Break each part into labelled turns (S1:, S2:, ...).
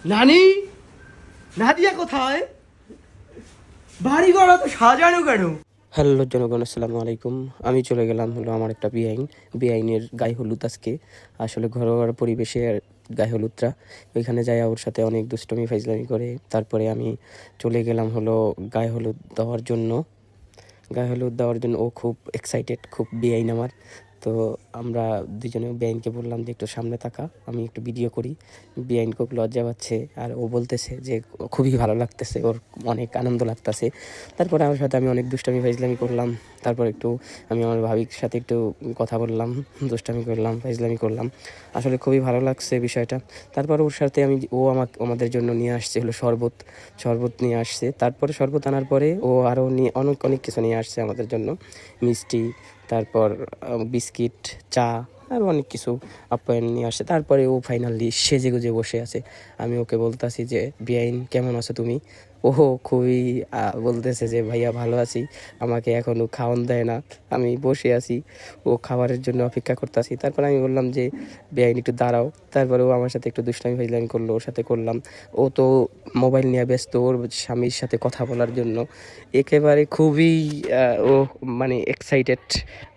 S1: নানি, নাদিয়া কোথায়? বাড়ি ঘর তো সাজানো কেন?
S2: হ্যালো জনগণ, আসসালামু আলাইকুম। আমি চলে গেলাম হলো আমার একটা বেআইনের গায়ে হলুদ আজকে। আসলে ঘরোয়া পরিবেশে গায়ে হলুদটা ওইখানে যাই, ওর সাথে অনেক দুষ্টমি ফাইজলামি করে তারপরে আমি চলে গেলাম হলো গায়ে হলুদ দেওয়ার জন্য। ও খুব এক্সাইটেড, খুব বেআইন আমার। তো আমরা দুজনে বেআইনকে বললাম যে একটু সামনে থাকা, আমি একটু ভিডিও করি। বেআইন খুব লজ্জা পাচ্ছে আর ও বলতেছে যে খুবই ভালো লাগতেছে, ওর অনেক আনন্দ লাগতেছে। তারপরে আমার সাথে আমি অনেক দুষ্টামি ফাইজলামি করলাম। তারপর একটু আমি আমার ভাবির সাথে একটু কথা বললাম, দুষ্টামি করলাম, ফাইজলামি করলাম। আসলে খুবই ভালো লাগছে বিষয়টা। তারপর ওর সাথে আমাদের জন্য নিয়ে আসছে হলো শরবত নিয়ে আসছে। তারপরে শরবত আনার পরে ও আরও নিয়ে অনেক কিছু নিয়ে আসছে আমাদের জন্য, মিষ্টি, তারপর বিস্কিট, চা, আর অনেক কিছু আপ্যায়ন নিয়ে আসছে। তারপরে ও ফাইনালি সেজে গুজে বসে আছে। আমি ওকে বলতেছি যে বেআইন কেমন আছো তুমি? ও খুবই বলতেছে যে ভাইয়া ভালো আছি, আমাকে এখনও খাওয়ান দেয় না, আমি বসে আছি, ও খাবারের জন্য অপেক্ষা করতেছি। তারপর আমি বললাম যে বেআইন একটু দাঁড়াও। তারপরে ও আমার সাথে একটু দুষ্টামি ফাইজলামি করলো, ওর সাথে করলাম। ও তো মোবাইল নিয়ে ব্যস্ত ওর স্বামীর সাথে কথা বলার জন্য, একেবারে খুবই ও মানে এক্সাইটেড।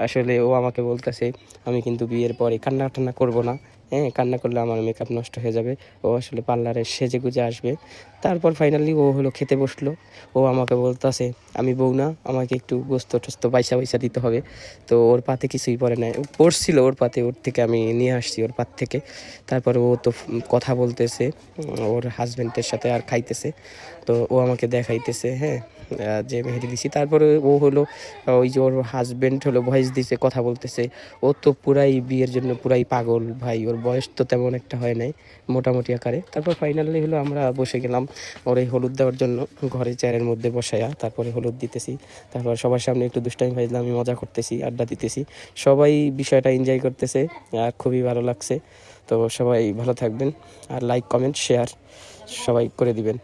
S2: আসলে ও আমাকে বলতেছে আমি কিন্তু বিয়ের পরে কান্না টান্না করবো না, হ্যাঁ কান্না করলে আমার মেকআপ নষ্ট হয়ে যাবে। ও আসলে পার্লারে সেজে গুজে আসবে। তারপর ফাইনালি ও হলো খেতে বসলো। ও আমাকে বলতেছে আমি বউ না, আমাকে একটু গোস্ত টোস্ত পয়সা দিতে হবে। তো ওর পাতে কিছুই পড়ে নাই, পড়ছিল ওর পাতে, ওর থেকে আমি নিয়ে আসছি ওর পাত থেকে। তারপর ও তো কথা বলতেছে ওর হাজব্যান্ডের সাথে আর খাইতেছে। তো ও আমাকে দেখাইতেছে, হ্যাঁ যে মেহেদি দিছি। তারপরে ও হলো ওই যে ওর হাজব্যান্ড হলো ভয়েস দিছে, কথা বলতেছে। ও তো পুরাই বিয়ের জন্য পুরাই পাগল ভাই, ওর বয়স তো তেমন একটা হয় নাই, মোটামুটি আকারে। তারপর ফাইনালি হলো আমরা বসে গেলাম ওর এই হলুদ দেওয়ার জন্য, ঘরে চেয়ারের মধ্যে বসায়া তারপরে হলুদ দিতেছি। তারপর সবার সামনে একটু দুষ্টামি ফাইজলাম, আমি মজা করতেছি, আড্ডা দিতেছি, সবাই বিষয়টা এনজয় করতেছে আর খুবই ভালো লাগছে। তো সবাই ভালো থাকবেন আর লাইক কমেন্ট শেয়ার সবাই করে দিবেন।